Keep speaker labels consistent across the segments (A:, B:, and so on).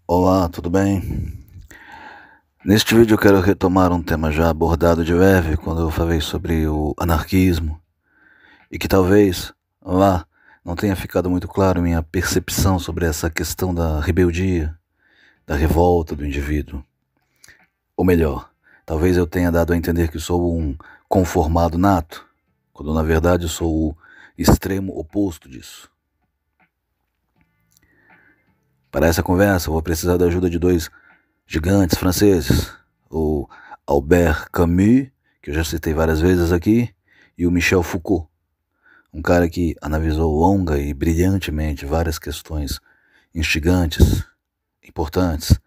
A: Olá, tudo bem? Neste vídeo eu quero retomar um tema já abordado de leve quando eu falei sobre o anarquismo e que talvez lá não tenha ficado muito claro minha percepção sobre essa questão da rebeldia, da revolta do indivíduo. Ou melhor, talvez eu tenha dado a entender que sou um conformado nato, quando na verdade eu sou o extremo oposto disso. Para essa conversa eu vou precisar da ajuda de dois gigantes franceses, o Albert Camus, que eu já citei várias vezes aqui, e o Michel Foucault, um cara que analisou longa e brilhantemente várias questões instigantes, importantes,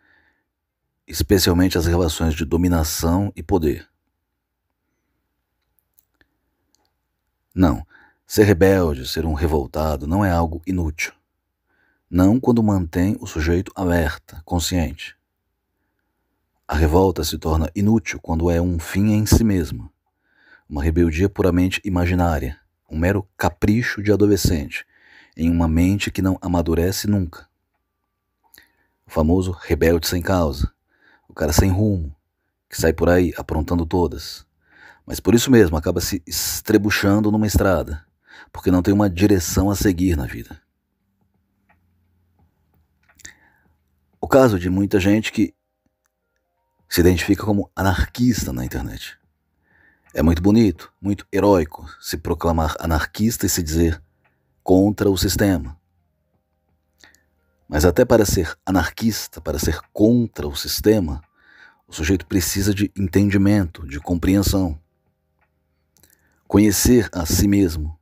A: especialmente as relações de dominação e poder. Não, ser rebelde, ser um revoltado não é algo inútil. Não quando mantém o sujeito alerta, consciente. A revolta se torna inútil quando é um fim em si mesma, uma rebeldia puramente imaginária, um mero capricho de adolescente, em uma mente que não amadurece nunca. O famoso rebelde sem causa, o cara sem rumo, que sai por aí aprontando todas, mas por isso mesmo acaba se estrebuchando numa estrada, porque não tem uma direção a seguir na vida. O caso de muita gente que se identifica como anarquista na internet. É muito bonito, muito heróico se proclamar anarquista e se dizer contra o sistema. Mas até para ser anarquista, para ser contra o sistema, o sujeito precisa de entendimento, de compreensão. Conhecer a si mesmo,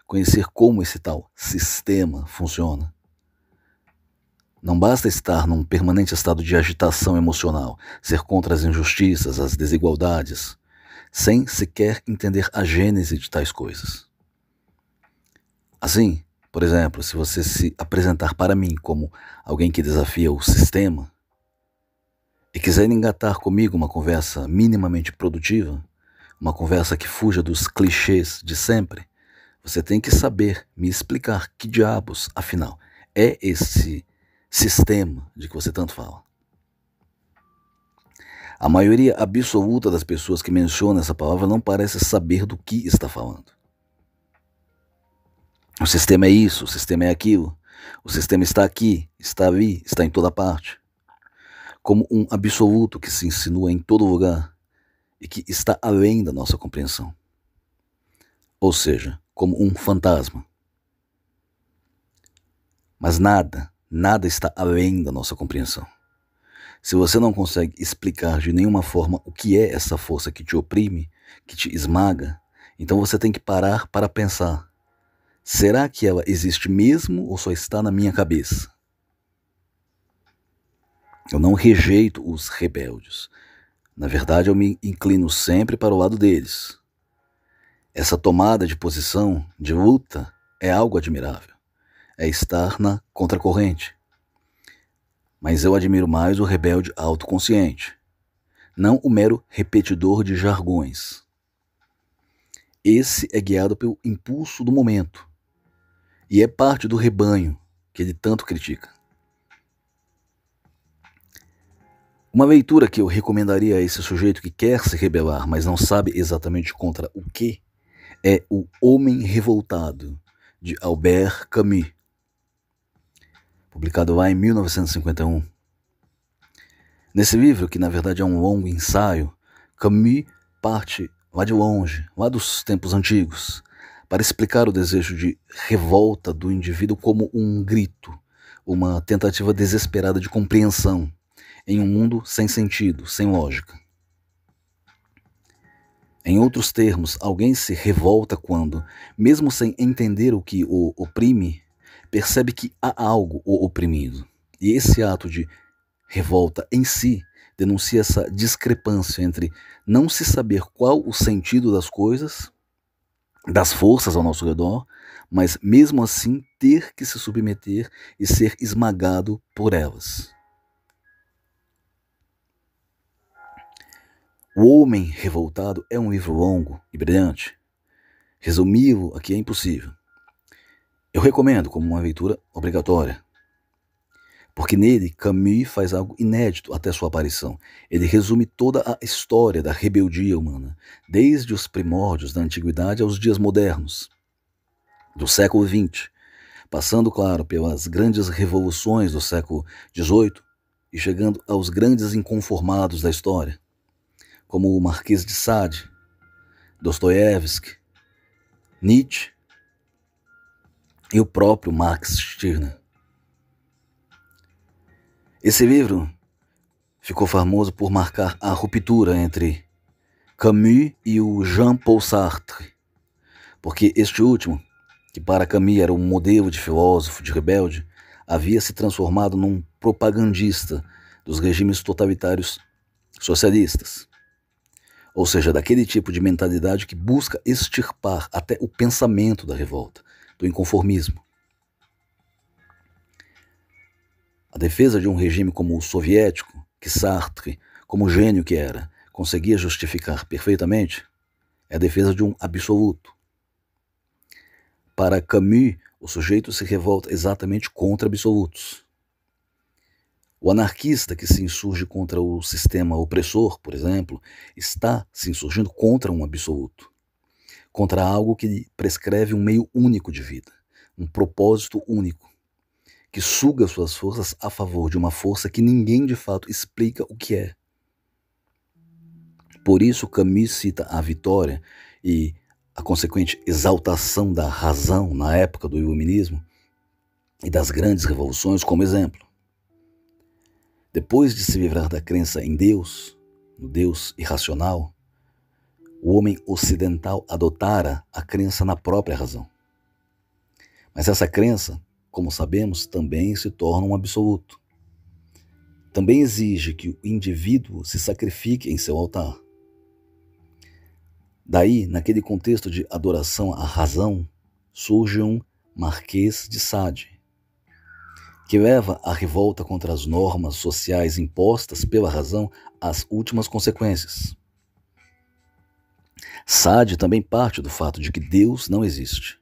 A: conhecer como esse tal sistema funciona. Não basta estar num permanente estado de agitação emocional, ser contra as injustiças, as desigualdades, sem sequer entender a gênese de tais coisas. Assim, por exemplo, se você se apresentar para mim como alguém que desafia o sistema e quiser engatar comigo uma conversa minimamente produtiva, uma conversa que fuja dos clichês de sempre, você tem que saber me explicar que diabos, afinal, é esse sistema de que você tanto fala. A maioria absoluta das pessoas que mencionam essa palavra não parece saber do que está falando. O sistema é isso, o sistema é aquilo, o sistema está aqui, está ali, está em toda parte. Como um absoluto que se insinua em todo lugar e que está além da nossa compreensão. Ou seja, como um fantasma. Mas nada está além da nossa compreensão. Se você não consegue explicar de nenhuma forma o que é essa força que te oprime, que te esmaga, então você tem que parar para pensar. Será que ela existe mesmo ou só está na minha cabeça? Eu não rejeito os rebeldes. Na verdade, eu me inclino sempre para o lado deles. Essa tomada de posição, de luta, é algo admirável. É estar na contracorrente. Mas eu admiro mais o rebelde autoconsciente, não o mero repetidor de jargões. Esse é guiado pelo impulso do momento e é parte do rebanho que ele tanto critica. Uma leitura que eu recomendaria a esse sujeito que quer se rebelar, mas não sabe exatamente contra o que, é O Homem Revoltado, de Albert Camus, publicado lá em 1951. Nesse livro, que na verdade é um longo ensaio, Camus parte lá de longe, lá dos tempos antigos, para explicar o desejo de revolta do indivíduo como um grito, uma tentativa desesperada de compreensão em um mundo sem sentido, sem lógica. Em outros termos, alguém se revolta quando, mesmo sem entender o que o oprime, percebe que há algo o oprimindo. E esse ato de revolta em si denuncia essa discrepância entre não se saber qual o sentido das coisas, das forças ao nosso redor, mas mesmo assim ter que se submeter e ser esmagado por elas. O Homem Revoltado é um livro longo e brilhante. Resumi-lo aqui é impossível. Eu recomendo como uma leitura obrigatória. Porque nele, Camus faz algo inédito até sua aparição. Ele resume toda a história da rebeldia humana, desde os primórdios da antiguidade aos dias modernos, do século XX, passando, claro, pelas grandes revoluções do século XVIII e chegando aos grandes inconformados da história, como o Marquês de Sade, Dostoiévski, Nietzsche e o próprio Max Stirner. Esse livro ficou famoso por marcar a ruptura entre Camus e o Jean-Paul Sartre, porque este último, que para Camus era um modelo de filósofo, de rebelde, havia se transformado num propagandista dos regimes totalitários socialistas, ou seja, daquele tipo de mentalidade que busca extirpar até o pensamento da revolta, do inconformismo. A defesa de um regime como o soviético, que Sartre, como gênio que era, conseguia justificar perfeitamente, é a defesa de um absoluto. Para Camus, o sujeito se revolta exatamente contra absolutos. O anarquista que se insurge contra o sistema opressor, por exemplo, está se insurgindo contra um absoluto, contra algo que lhe prescreve um meio único de vida, um propósito único, que suga suas forças a favor de uma força que ninguém de fato explica o que é. Por isso Camus cita a vitória e a consequente exaltação da razão na época do iluminismo e das grandes revoluções como exemplo. Depois de se livrar da crença em Deus, no Deus irracional, o homem ocidental adotara a crença na própria razão. Mas essa crença, como sabemos, também se torna um absoluto. Também exige que o indivíduo se sacrifique em seu altar. Daí, naquele contexto de adoração à razão, surge um Marquês de Sade, que leva a revolta contra as normas sociais impostas pela razão às últimas consequências. Sade também parte do fato de que Deus não existe,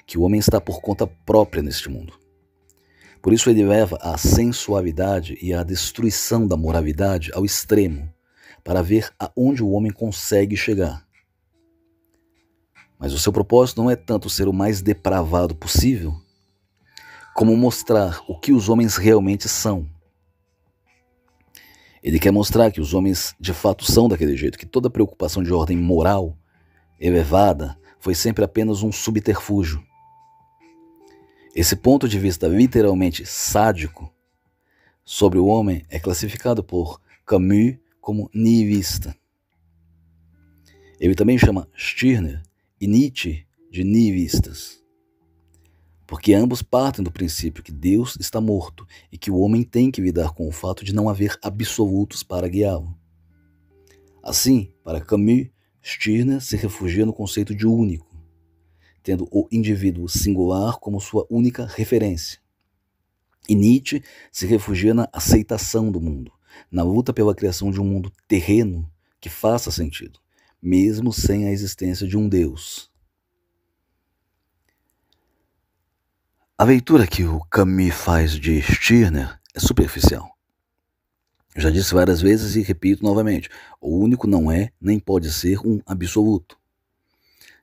A: que o homem está por conta própria neste mundo. Por isso ele leva a sensualidade e a destruição da moralidade ao extremo, para ver aonde o homem consegue chegar. Mas o seu propósito não é tanto ser o mais depravado possível, como mostrar o que os homens realmente são. Ele quer mostrar que os homens de fato são daquele jeito, que toda preocupação de ordem moral elevada foi sempre apenas um subterfúgio. Esse ponto de vista literalmente sádico sobre o homem é classificado por Camus como nihilista. Ele também chama Stirner e Nietzsche de nihilistas, porque ambos partem do princípio que Deus está morto e que o homem tem que lidar com o fato de não haver absolutos para guiá-lo. Assim, para Camus, Stirner se refugia no conceito de único, tendo o indivíduo singular como sua única referência. E Nietzsche se refugia na aceitação do mundo, na luta pela criação de um mundo terreno que faça sentido, mesmo sem a existência de um Deus. A leitura que o Camus faz de Stirner é superficial. Eu já disse várias vezes e repito novamente, o único não é nem pode ser um absoluto.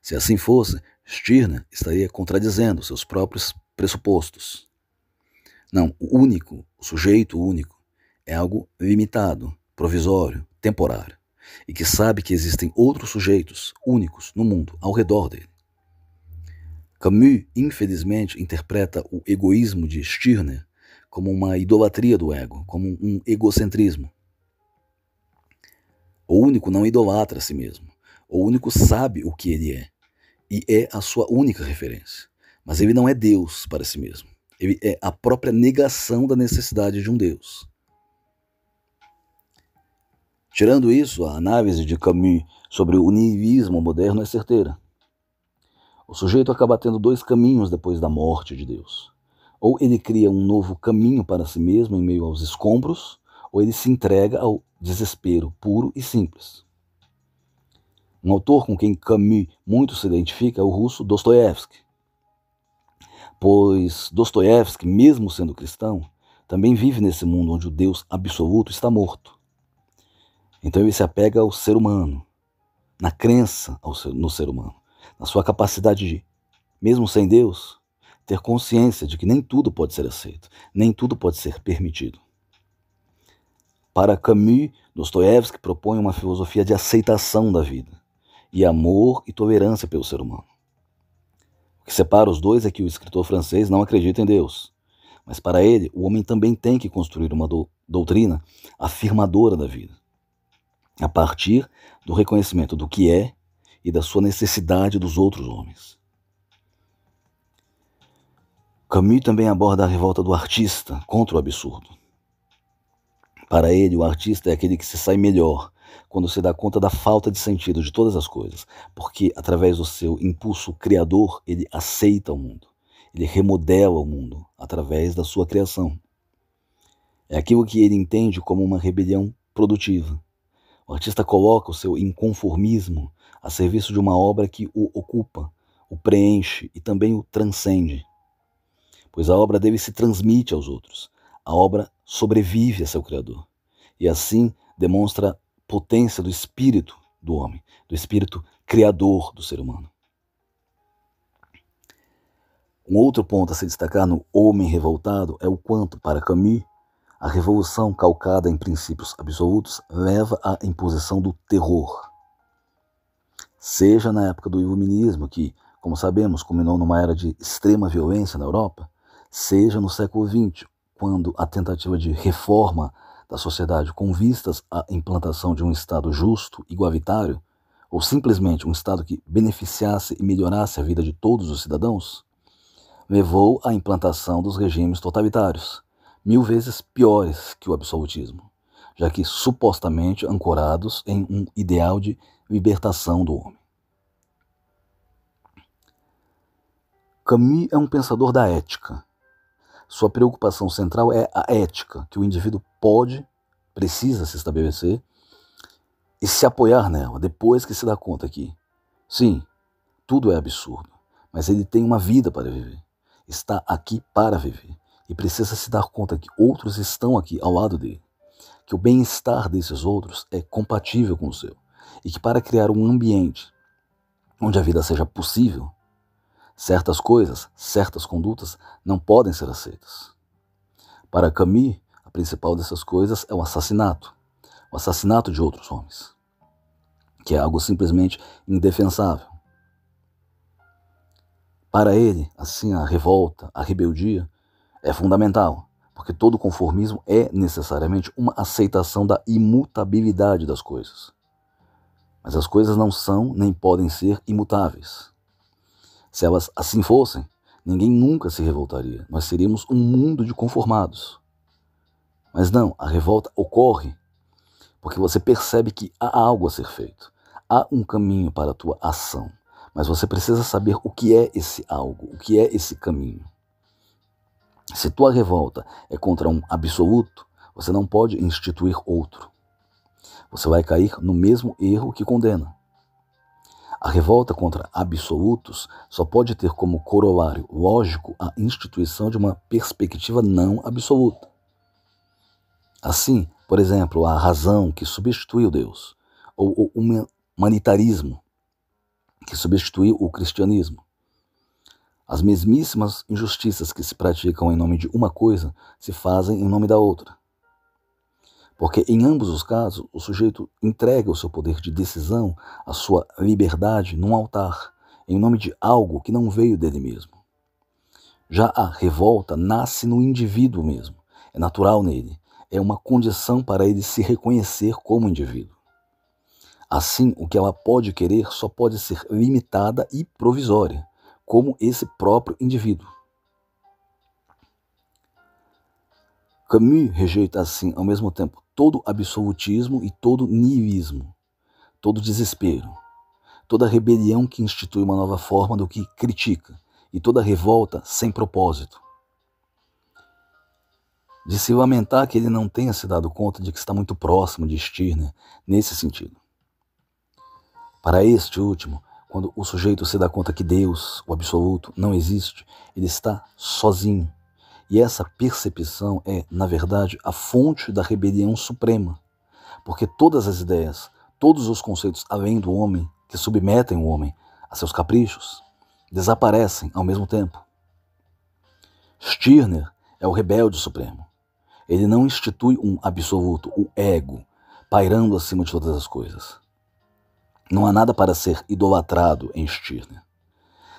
A: Se assim fosse, Stirner estaria contradizendo seus próprios pressupostos. Não, o único, o sujeito único, é algo limitado, provisório, temporário, e que sabe que existem outros sujeitos únicos no mundo, ao redor dele. Camus, infelizmente, interpreta o egoísmo de Stirner como uma idolatria do ego, como um egocentrismo. O único não idolatra a si mesmo. O único sabe o que ele é, e é a sua única referência. Mas ele não é Deus para si mesmo. Ele é a própria negação da necessidade de um Deus. Tirando isso, a análise de Camus sobre o niilismo moderno é certeira. O sujeito acaba tendo dois caminhos depois da morte de Deus. Ou ele cria um novo caminho para si mesmo em meio aos escombros, ou ele se entrega ao desespero puro e simples. Um autor com quem Camus muito se identifica é o russo Dostoiévski. Pois Dostoiévski, mesmo sendo cristão, também vive nesse mundo onde o Deus absoluto está morto. Então ele se apega ao ser humano, na crença no ser humano, na sua capacidade de, mesmo sem Deus, ter consciência de que nem tudo pode ser aceito, nem tudo pode ser permitido. Para Camus, Dostoiévski propõe uma filosofia de aceitação da vida, e amor e tolerância pelo ser humano. O que separa os dois é que o escritor francês não acredita em Deus, mas para ele, o homem também tem que construir uma doutrina afirmadora da vida, a partir do reconhecimento do que é e da sua necessidade dos outros homens. Camus também aborda a revolta do artista contra o absurdo. Para ele, o artista é aquele que se sai melhor quando se dá conta da falta de sentido de todas as coisas, porque através do seu impulso criador, ele aceita o mundo, ele remodela o mundo através da sua criação. É aquilo que ele entende como uma rebelião produtiva. O artista coloca o seu inconformismo a serviço de uma obra que o ocupa, o preenche e também o transcende. Pois a obra dele se transmite aos outros. A obra sobrevive a seu criador. E assim demonstra a potência do espírito do homem, do espírito criador do ser humano. Um outro ponto a se destacar no Homem Revoltado é o quanto, para Camus, a revolução calcada em princípios absolutos leva à imposição do terror. Seja na época do Iluminismo, que, como sabemos, culminou numa era de extrema violência na Europa, seja no século XX, quando a tentativa de reforma da sociedade com vistas à implantação de um Estado justo, igualitário, ou simplesmente um Estado que beneficiasse e melhorasse a vida de todos os cidadãos, levou à implantação dos regimes totalitários, 1000 vezes piores que o absolutismo, já que supostamente ancorados em um ideal de libertação do homem. Camus é um pensador da ética. Sua preocupação central é a ética, que o indivíduo precisa se estabelecer e se apoiar nela, depois que se dá conta que, sim, tudo é absurdo, mas ele tem uma vida para viver, está aqui para viver, e precisa se dar conta que outros estão aqui ao lado dele, que o bem-estar desses outros é compatível com o seu, e que para criar um ambiente onde a vida seja possível, certas coisas, certas condutas não podem ser aceitas. Para Camus, a principal dessas coisas é o assassinato de outros homens, que é algo simplesmente indefensável. Para ele, assim, a revolta, a rebeldia é fundamental, porque todo conformismo é necessariamente uma aceitação da imutabilidade das coisas. Mas as coisas não são nem podem ser imutáveis. Se elas assim fossem, ninguém nunca se revoltaria. Nós seríamos um mundo de conformados. Mas não, a revolta ocorre porque você percebe que há algo a ser feito. Há um caminho para a tua ação. Mas você precisa saber o que é esse algo, o que é esse caminho. Se tua revolta é contra um absoluto, você não pode instituir outro. Você vai cair no mesmo erro que condena. A revolta contra absolutos só pode ter como corolário lógico a instituição de uma perspectiva não absoluta. Assim, por exemplo, a razão que substituiu Deus, ou o humanitarismo que substituiu o cristianismo. As mesmíssimas injustiças que se praticam em nome de uma coisa se fazem em nome da outra. Porque em ambos os casos, o sujeito entrega o seu poder de decisão, a sua liberdade, num altar, em nome de algo que não veio dele mesmo. Já a revolta nasce no indivíduo mesmo, é natural nele, é uma condição para ele se reconhecer como indivíduo. Assim, o que ela pode querer só pode ser limitada e provisória, como esse próprio indivíduo. Camus rejeita assim, ao mesmo tempo, todo absolutismo e todo niilismo, todo desespero, toda rebelião que institui uma nova forma do que critica e toda revolta sem propósito. De se lamentar que ele não tenha se dado conta de que está muito próximo de Stirner nesse sentido. Para este último, quando o sujeito se dá conta que Deus, o absoluto, não existe, ele está sozinho. E essa percepção é, na verdade, a fonte da rebelião suprema, porque todas as ideias, todos os conceitos além do homem, que submetem o homem a seus caprichos, desaparecem ao mesmo tempo. Stirner é o rebelde supremo. Ele não institui um absoluto, o ego, pairando acima de todas as coisas. Não há nada para ser idolatrado em Stirner.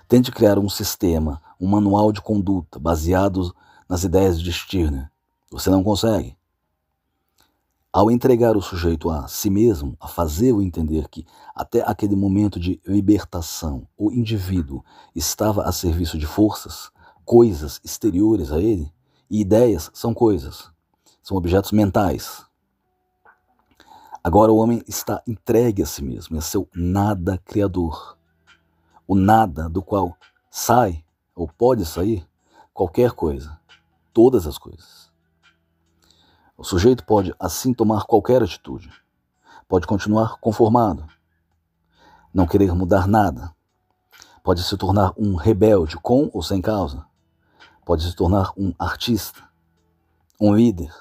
A: Tente criar um sistema, um manual de conduta baseado nas ideias de Stirner. Você não consegue. Ao entregar o sujeito a si mesmo, a fazê-lo entender que até aquele momento de libertação o indivíduo estava a serviço de forças, coisas exteriores a ele, e ideias são coisas, são objetos mentais. Agora o homem está entregue a si mesmo, a seu nada criador. O nada do qual sai, ou pode sair, qualquer coisa, todas as coisas. O sujeito pode assim tomar qualquer atitude, pode continuar conformado, não querer mudar nada, pode se tornar um rebelde com ou sem causa, pode se tornar um artista, um líder,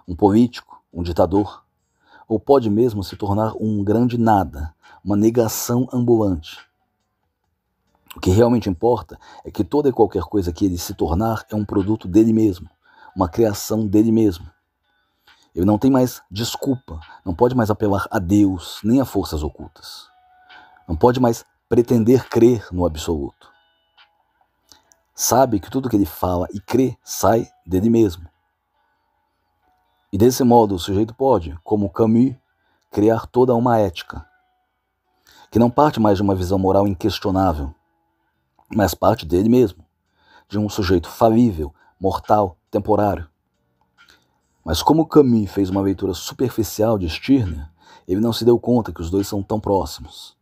A: um político, um ditador, ou pode mesmo se tornar um grande nada, uma negação ambulante. O que realmente importa é que toda e qualquer coisa que ele se tornar é um produto dele mesmo, uma criação dele mesmo. Ele não tem mais desculpa, não pode mais apelar a Deus, nem a forças ocultas. Não pode mais pretender crer no absoluto. Sabe que tudo que ele fala e crê sai dele mesmo. E desse modo o sujeito pode, como Camus, criar toda uma ética, que não parte mais de uma visão moral inquestionável, mas parte dele mesmo, de um sujeito falível, mortal, temporário. Mas como Camus fez uma leitura superficial de Stirner, ele não se deu conta que os dois são tão próximos.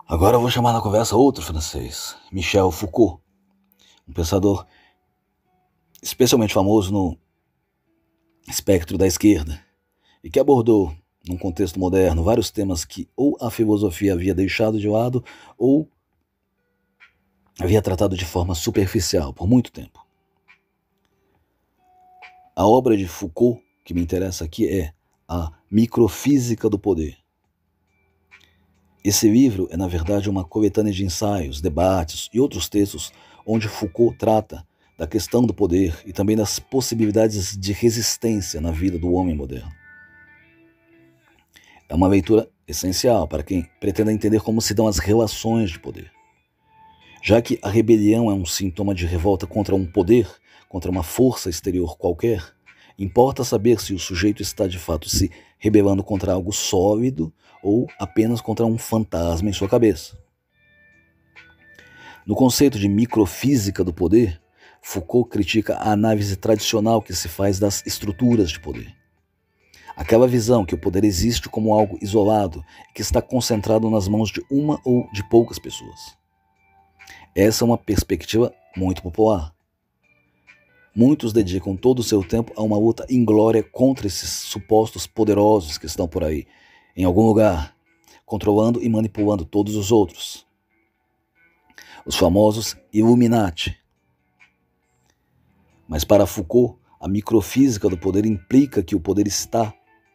A: Agora eu vou chamar na conversa outro francês, Michel Foucault, um pensador especialmente famoso no espectro da esquerda, e que abordou, num contexto moderno, vários temas que ou a filosofia havia deixado de lado ou havia tratado de forma superficial por muito tempo. A obra de Foucault que me interessa aqui é A Microfísica do Poder. Esse livro é, na verdade, uma coletânea de ensaios, debates e outros textos onde Foucault trata da questão do poder e também das possibilidades de resistência na vida do homem moderno. É uma leitura essencial para quem pretenda entender como se dão as relações de poder. Já que a rebelião é um sintoma de revolta contra um poder, contra uma força exterior qualquer, importa saber se o sujeito está de fato se rebelando contra algo sólido ou apenas contra um fantasma em sua cabeça. No conceito de microfísica do poder, Foucault critica a análise tradicional que se faz das estruturas de poder. Aquela visão que o poder existe como algo isolado, que está concentrado nas mãos de uma ou de poucas pessoas. Essa é uma perspectiva muito popular. Muitos dedicam todo o seu tempo a uma luta inglória contra esses supostos poderosos que estão por aí, em algum lugar, controlando e manipulando todos os outros. Os famosos Illuminati. Mas para Foucault, a microfísica do poder implica que o poder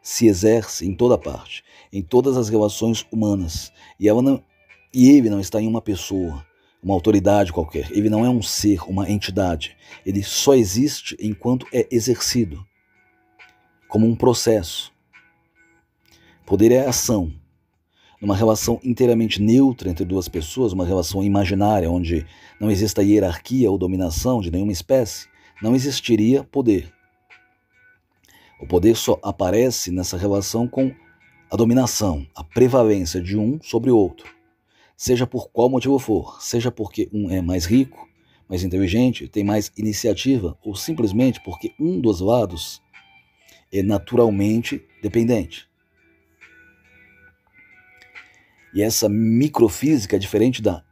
A: se exerce em toda parte, em todas as relações humanas, e ele não está em uma pessoa, uma autoridade qualquer. Ele não é um ser, uma entidade. Ele só existe enquanto é exercido, como um processo. Poder é ação. Numa relação inteiramente neutra entre duas pessoas, uma relação imaginária, onde não exista hierarquia ou dominação de nenhuma espécie, não existiria poder. O poder só aparece nessa relação com a dominação, a prevalência de um sobre o outro. Seja por qual motivo for, seja porque um é mais rico, mais inteligente, tem mais iniciativa, ou simplesmente porque um dos lados é naturalmente dependente. E essa microfísica é diferente da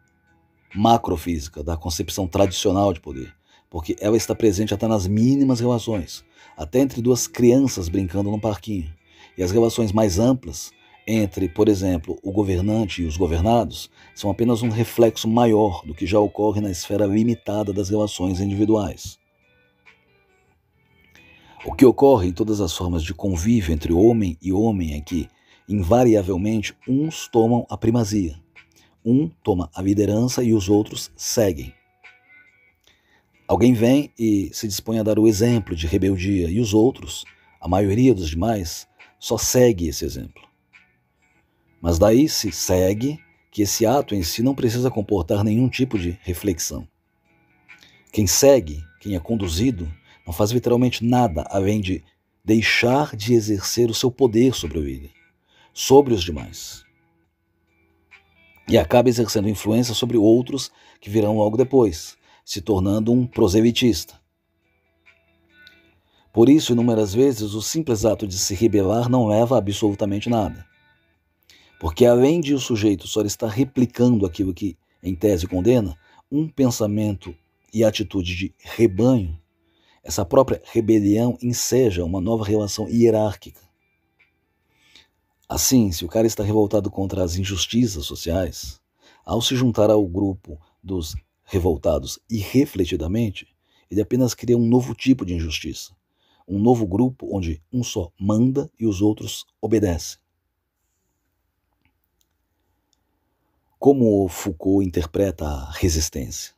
A: macrofísica, da concepção tradicional de poder, porque ela está presente até nas mínimas relações, até entre duas crianças brincando num parquinho. E as relações mais amplas entre, por exemplo, o governante e os governados são apenas um reflexo maior do que já ocorre na esfera limitada das relações individuais. O que ocorre em todas as formas de convívio entre homem e homem é que, invariavelmente, uns tomam a primazia, um toma a liderança e os outros seguem. Alguém vem e se dispõe a dar o exemplo de rebeldia e os outros, a maioria dos demais, só segue esse exemplo. Mas daí se segue que esse ato em si não precisa comportar nenhum tipo de reflexão. Quem segue, quem é conduzido, não faz literalmente nada além de deixar de exercer o seu poder sobre o líder, sobre os demais. E acaba exercendo influência sobre outros que virão logo depois, se tornando um proselitista. Por isso, inúmeras vezes, o simples ato de se rebelar não leva a absolutamente nada. Porque além de o sujeito só estar replicando aquilo que, em tese, condena, um pensamento e atitude de rebanho, essa própria rebelião enseja uma nova relação hierárquica. Assim, se o cara está revoltado contra as injustiças sociais, ao se juntar ao grupo dos revoltados irrefletidamente, ele apenas cria um novo tipo de injustiça, um novo grupo onde um só manda e os outros obedecem. Como Foucault interpreta a resistência?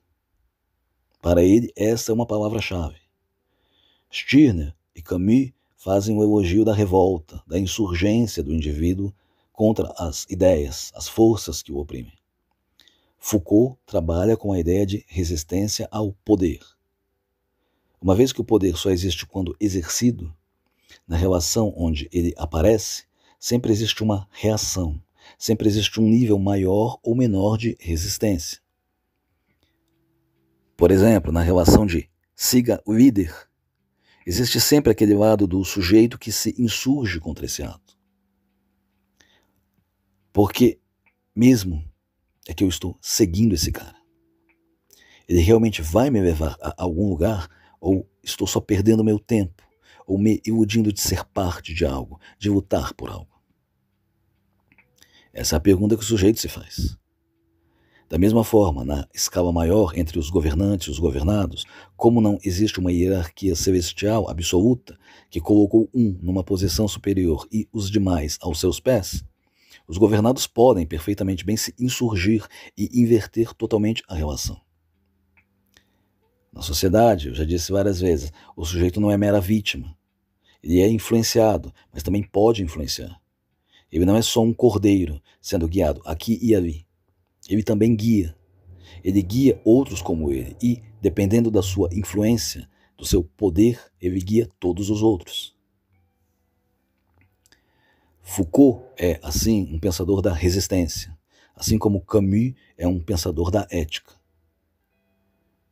A: Para ele, essa é uma palavra-chave. Stirner e Camus fazem o elogio da revolta, da insurgência do indivíduo contra as ideias, as forças que o oprimem. Foucault trabalha com a ideia de resistência ao poder. Uma vez que o poder só existe quando exercido, na relação onde ele aparece, sempre existe uma reação, sempre existe um nível maior ou menor de resistência. Por exemplo, na relação de siga o líder, existe sempre aquele lado do sujeito que se insurge contra esse ato. Porque mesmo é que eu estou seguindo esse cara. Ele realmente vai me levar a algum lugar ou estou só perdendo meu tempo ou me iludindo de ser parte de algo, de lutar por algo? Essa é a pergunta que o sujeito se faz. Da mesma forma, na escala maior entre os governantes e os governados, como não existe uma hierarquia celestial absoluta que colocou um numa posição superior e os demais aos seus pés, os governados podem perfeitamente bem se insurgir e inverter totalmente a relação. Na sociedade, eu já disse várias vezes, o sujeito não é mera vítima. Ele é influenciado, mas também pode influenciar. Ele não é só um cordeiro sendo guiado aqui e ali. Ele também guia. Ele guia outros como ele e, dependendo da sua influência, do seu poder, ele guia todos os outros. Foucault é, assim, um pensador da resistência, assim como Camus é um pensador da ética.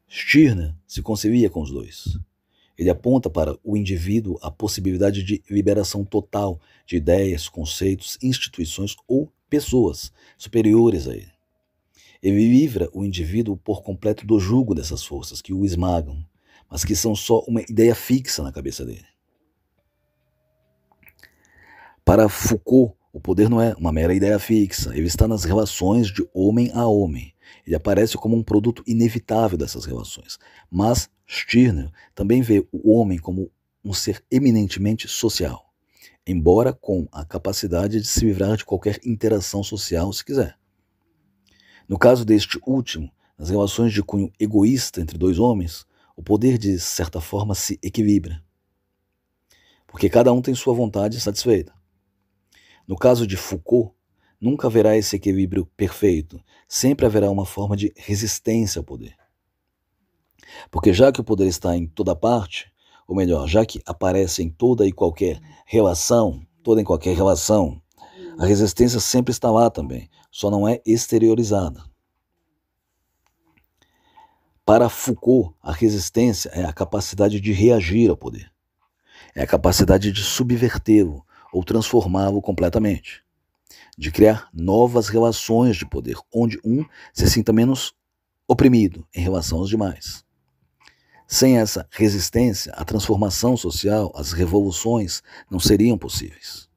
A: Stirner se concilia com os dois. Ele aponta para o indivíduo a possibilidade de liberação total de ideias, conceitos, instituições ou pessoas superiores a ele. Ele livra o indivíduo por completo do jugo dessas forças que o esmagam, mas que são só uma ideia fixa na cabeça dele. Para Foucault, o poder não é uma mera ideia fixa, ele está nas relações de homem a homem. Ele aparece como um produto inevitável dessas relações. Mas Stirner também vê o homem como um ser eminentemente social, embora com a capacidade de se livrar de qualquer interação social se quiser. No caso deste último, nas relações de cunho egoísta entre dois homens, o poder de certa forma se equilibra, porque cada um tem sua vontade satisfeita. No caso de Foucault, nunca haverá esse equilíbrio perfeito, sempre haverá uma forma de resistência ao poder. Porque já que o poder está em toda parte, ou melhor, já que aparece em toda e qualquer relação, a resistência sempre está lá também, só não é exteriorizada. Para Foucault, a resistência é a capacidade de reagir ao poder. É a capacidade de subvertê-lo ou transformá-lo completamente. De criar novas relações de poder, onde um se sinta menos oprimido em relação aos demais. Sem essa resistência, a transformação social, as revoluções não seriam possíveis.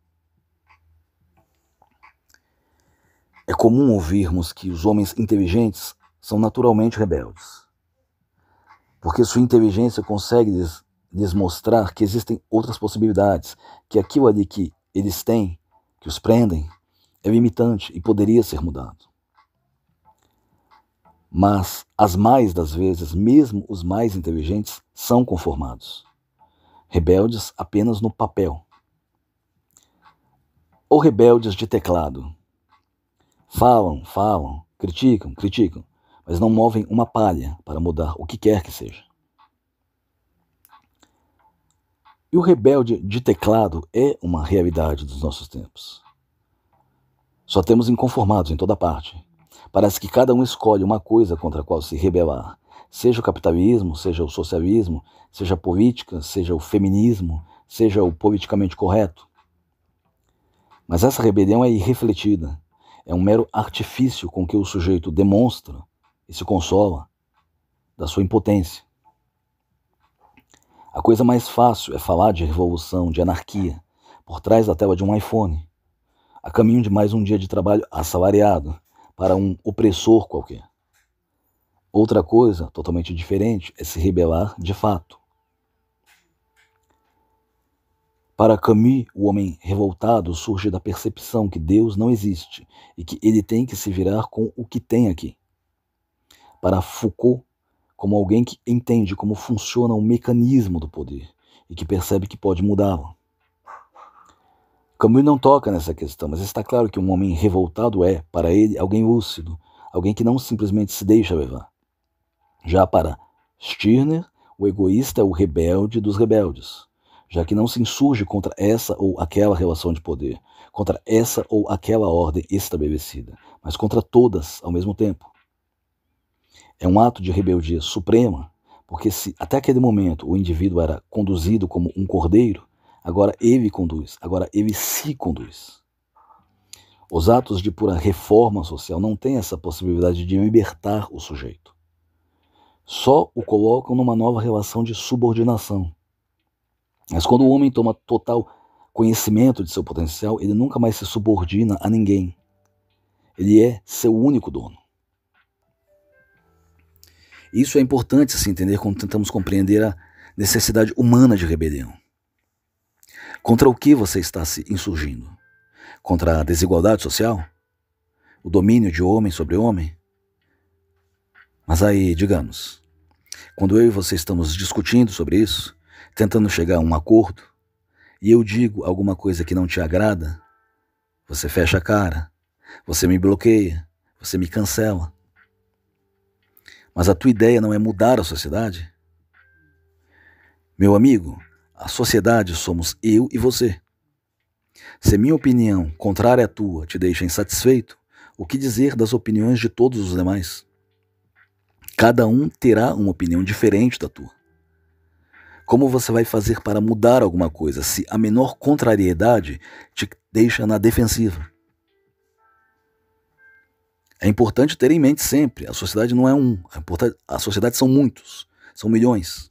A: É comum ouvirmos que os homens inteligentes são naturalmente rebeldes, porque sua inteligência consegue lhes mostrar que existem outras possibilidades, que aquilo ali que eles têm, que os prendem, é limitante e poderia ser mudado. Mas, as mais das vezes, mesmo os mais inteligentes são conformados, rebeldes apenas no papel, ou rebeldes de teclado. Falam, criticam, mas não movem uma palha para mudar o que quer que seja. E o rebelde de teclado é uma realidade dos nossos tempos. Só temos inconformados em toda parte. Parece que cada um escolhe uma coisa contra a qual se rebelar. Seja o capitalismo, seja o socialismo, seja a política, seja o feminismo, seja o politicamente correto. Mas essa rebelião é irrefletida. É um mero artifício com que o sujeito demonstra e se consola da sua impotência. A coisa mais fácil é falar de revolução, de anarquia, por trás da tela de um iPhone, a caminho de mais um dia de trabalho assalariado para um opressor qualquer. Outra coisa, totalmente diferente, é se rebelar de fato. Para Camus, o homem revoltado surge da percepção que Deus não existe e que ele tem que se virar com o que tem aqui. Para Foucault, como alguém que entende como funciona o mecanismo do poder e que percebe que pode mudá-lo. Camus não toca nessa questão, mas está claro que um homem revoltado é, para ele, alguém lúcido, alguém que não simplesmente se deixa levar. Já para Stirner, o egoísta é o rebelde dos rebeldes, já que não se insurge contra essa ou aquela relação de poder, contra essa ou aquela ordem estabelecida, mas contra todas ao mesmo tempo. É um ato de rebeldia suprema, porque se até aquele momento o indivíduo era conduzido como um cordeiro, agora ele conduz, agora ele se conduz. Os atos de pura reforma social não têm essa possibilidade de libertar o sujeito. Só o colocam numa nova relação de subordinação. Mas quando o homem toma total conhecimento de seu potencial, ele nunca mais se subordina a ninguém. Ele é seu único dono. Isso é importante se entender quando tentamos compreender a necessidade humana de rebelião. Contra o que você está se insurgindo? Contra a desigualdade social? O domínio de homem sobre homem? Mas aí, digamos, quando eu e você estamos discutindo sobre isso, tentando chegar a um acordo, e eu digo alguma coisa que não te agrada, você fecha a cara, você me bloqueia, você me cancela. Mas a tua ideia não é mudar a sociedade? Meu amigo, a sociedade somos eu e você. Se minha opinião, contrária à tua, te deixa insatisfeito, o que dizer das opiniões de todos os demais? Cada um terá uma opinião diferente da tua. Como você vai fazer para mudar alguma coisa se a menor contrariedade te deixa na defensiva? É importante ter em mente sempre, a sociedade não é um, a sociedade são muitos, são milhões.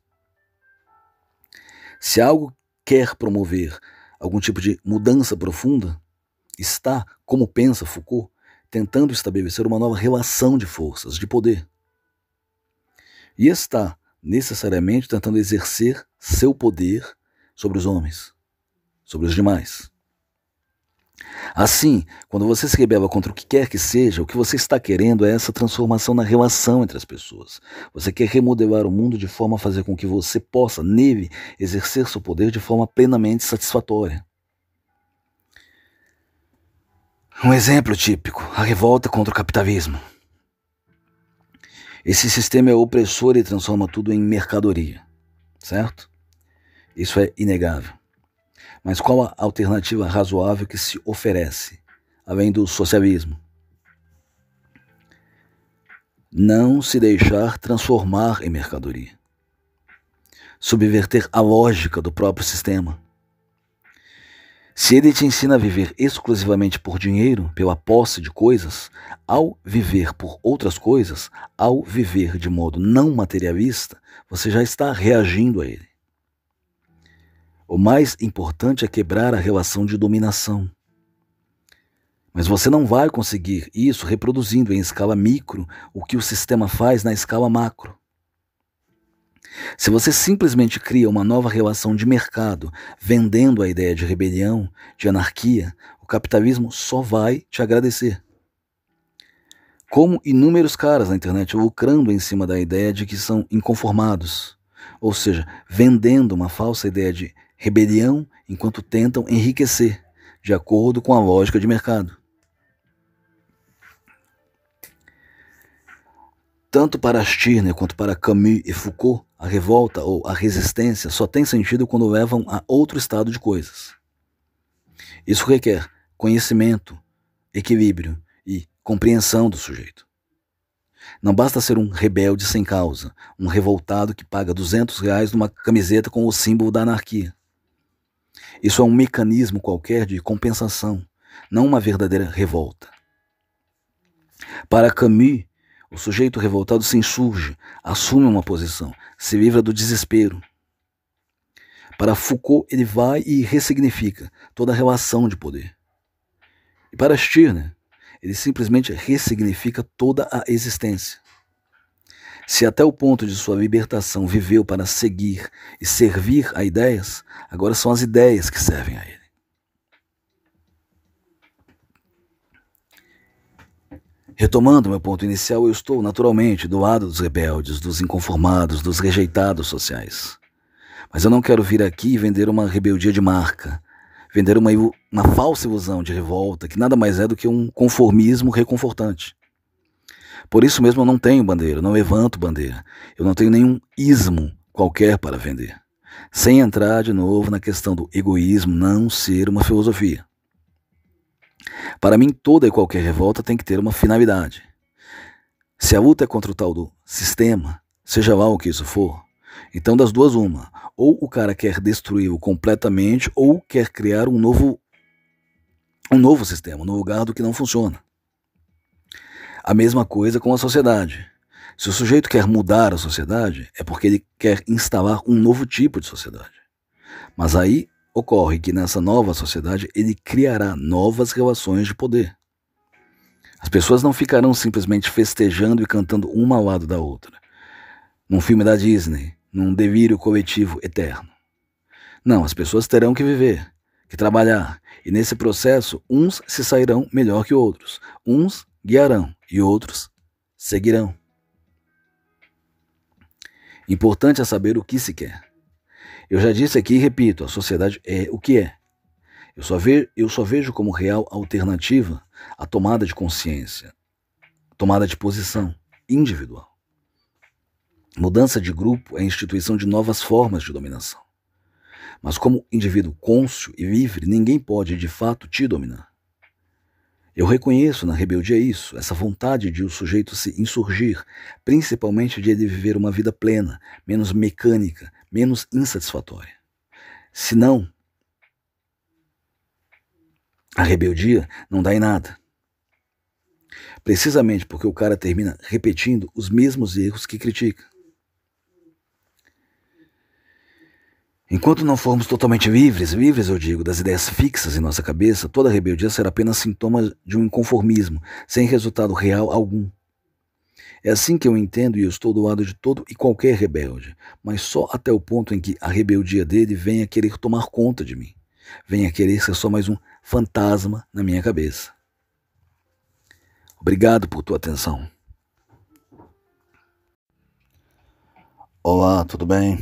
A: Se algo quer promover algum tipo de mudança profunda, está, como pensa Foucault, tentando estabelecer uma nova relação de forças, de poder. E está, necessariamente, tentando exercer seu poder sobre os homens, sobre os demais. Assim, quando você se rebela contra o que quer que seja, o que você está querendo é essa transformação na relação entre as pessoas. Você quer remodelar o mundo de forma a fazer com que você possa, nele, exercer seu poder de forma plenamente satisfatória. Um exemplo típico, a revolta contra o capitalismo. Esse sistema é opressor e transforma tudo em mercadoria, certo? Isso é inegável. Mas qual a alternativa razoável que se oferece, além do socialismo? Não se deixar transformar em mercadoria. Subverter a lógica do próprio sistema. Se ele te ensina a viver exclusivamente por dinheiro, pela posse de coisas, ao viver por outras coisas, ao viver de modo não materialista, você já está reagindo a ele. O mais importante é quebrar a relação de dominação. Mas você não vai conseguir isso reproduzindo em escala micro o que o sistema faz na escala macro. Se você simplesmente cria uma nova relação de mercado vendendo a ideia de rebelião, de anarquia, o capitalismo só vai te agradecer. Como inúmeros caras na internet lucrando em cima da ideia de que são inconformados, ou seja, vendendo uma falsa ideia de rebelião enquanto tentam enriquecer, de acordo com a lógica de mercado. Tanto para Stirner quanto para Camus e Foucault, a revolta ou a resistência só tem sentido quando levam a outro estado de coisas. Isso requer conhecimento, equilíbrio e compreensão do sujeito. Não basta ser um rebelde sem causa, um revoltado que paga R$200 numa camiseta com o símbolo da anarquia. Isso é um mecanismo qualquer de compensação, não uma verdadeira revolta. Para Camus, o sujeito revoltado se insurge, assume uma posição, se livra do desespero. Para Foucault, ele vai e ressignifica toda a relação de poder. E para Stirner, ele simplesmente ressignifica toda a existência. Se até o ponto de sua libertação viveu para seguir e servir a ideias, agora são as ideias que servem a ele. Retomando meu ponto inicial, eu estou naturalmente do lado dos rebeldes, dos inconformados, dos rejeitados sociais. Mas eu não quero vir aqui e vender uma rebeldia de marca, vender uma falsa ilusão de revolta, que nada mais é do que um conformismo reconfortante. Por isso mesmo eu não tenho bandeira, não levanto bandeira, eu não tenho nenhum ismo qualquer para vender, sem entrar de novo na questão do egoísmo não ser uma filosofia. Para mim, toda e qualquer revolta tem que ter uma finalidade. Se a luta é contra o tal do sistema, seja lá o que isso for, então das duas uma, ou o cara quer destruí-lo completamente ou quer criar um novo sistema no lugar do que não funciona. A mesma coisa com a sociedade. Se o sujeito quer mudar a sociedade, é porque ele quer instalar um novo tipo de sociedade. Mas aí ocorre que nessa nova sociedade ele criará novas relações de poder. As pessoas não ficarão simplesmente festejando e cantando uma ao lado da outra, num filme da Disney, num delírio coletivo eterno. Não, as pessoas terão que viver, que trabalhar, e nesse processo uns se sairão melhor que outros, uns guiarão e outros seguirão. Importante é saber o que se quer. Eu já disse aqui e repito, a sociedade é o que é. Eu só vejo como real alternativa a tomada de consciência, tomada de posição individual. Mudança de grupo é a instituição de novas formas de dominação. Mas como indivíduo cônscio e livre, ninguém pode de fato te dominar. Eu reconheço na rebeldia isso, essa vontade de o sujeito se insurgir, principalmente de ele viver uma vida plena, menos mecânica, menos insatisfatória. Senão, a rebeldia não dá em nada. Precisamente porque o cara termina repetindo os mesmos erros que critica. Enquanto não formos totalmente livres eu digo, das ideias fixas em nossa cabeça, toda rebeldia será apenas sintoma de um inconformismo, sem resultado real algum. É assim que eu entendo e eu estou do lado de todo e qualquer rebelde, mas só até o ponto em que a rebeldia dele venha querer tomar conta de mim, venha querer ser só mais um fantasma na minha cabeça. Obrigado por tua atenção. Olá, tudo bem?